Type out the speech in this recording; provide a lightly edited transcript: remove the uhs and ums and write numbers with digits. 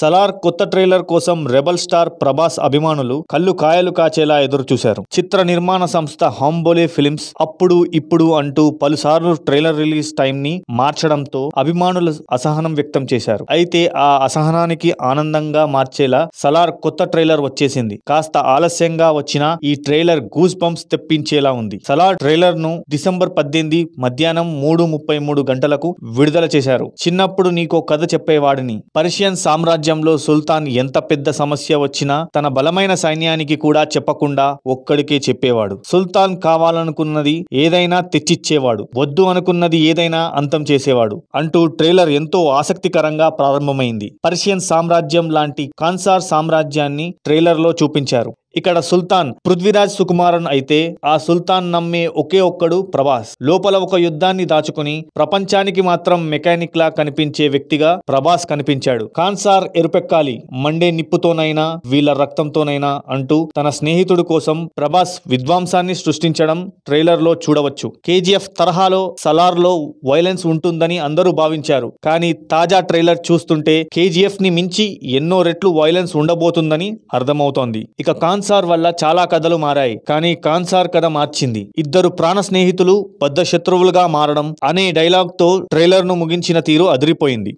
సలార్ కొత్త ట్రైలర్ కోసం rebel star Prabhas అభిమానులు కళ్ళు కాయలు కాచేలా ఎదురుచూశారు. చిత్ర నిర్మాణ సంస్థ హాంబోలే ఫిల్మ్స్ అప్పుడు ఇప్పుడు అంటూ పలుసార్లు ట్రైలర్ రిలీజ్ టైం ని మార్చడంతో అభిమానులు అసహనం వ్యక్తం చేశారు. అయితే ఆ అసహనానికి ఆనందంగా మార్చేలా సలార్ కొత్త ట్రైలర్ వచ్చేసింది. కాస్త ఆలస్యంగా వచ్చినా ఈ ట్రైలర్ గూస్ బంప్స్ తెప్పించేలా ఉంది. సలార్ ట్రైలర్ ను డిసెంబర్ 18 మధ్యాహ్నం 3:33 గంటలకు విడుదల చేశారు. చిన్నప్పుడు నీకో కథ చెప్పేవాడిని. పర్షియన్ సామ్రాజ్యంలో సుల్తాన్ ఎంత పెద్ద సమస్య వచ్చినా తన బలమైన సైన్యానికి కూడా చెప్పకుండా ఒక్కడికే చెప్పేవాడు. సుల్తాన్ కావాలనుకున్నది ఏదైనా తెచ్చిచ్చేవాడు, వద్దు అనుకున్నది ఏదైనా అంతం చేసేవాడు అంటూ ట్రైలర్ ఎంతో ఆసక్తికరంగా ప్రారంభమైంది. పర్షియన్ సామ్రాజ్యం లాంటి కాన్సార్ సామ్రాజ్యాన్ని ట్రైలర్ లో చూపించారు. ఇక్కడ సుల్తాన్ పృథ్వీరాజ్ సుకుమారన్ అయితే ఆ సుల్తాన్ నమ్మే ఒకే ఒక్కడు ప్రభాస్. లోపల ఒక యుద్ధాన్ని దాచుకుని ప్రపంచానికి మాత్రం మెకానిక్ లా కనిపించే వ్యక్తిగా ప్రభాస్ కనిపించాడు. కాన్సార్ ఎరుపెక్కాలి, మండే నిప్పుతోనైనా వీళ్ళ రక్తంతోనైనా అంటూ తన స్నేహితుడి కోసం ప్రభాస్ విధ్వంసాన్ని సృష్టించడం ట్రైలర్ లో చూడవచ్చు. కేజీఎఫ్ తరహాలో సలార్ లో వైలెన్స్ ఉంటుందని అందరూ భావించారు. కానీ తాజా ట్రైలర్ చూస్తుంటే కేజీఎఫ్ ని మించి ఎన్నో రెట్లు వైలెన్స్ ఉండబోతుందని అర్థమవుతోంది. ఇక కాన్సార్ వల్ల చాలా కథలు మారాయి, కానీ కాన్సార్ కథ మార్చింది. ఇద్దరు ప్రాణ స్నేహితులు బద్ధ శత్రువులుగా మారడం అనే డైలాగ్ తో ట్రైలర్ ను ముగించిన తీరు అదిరిపోయింది.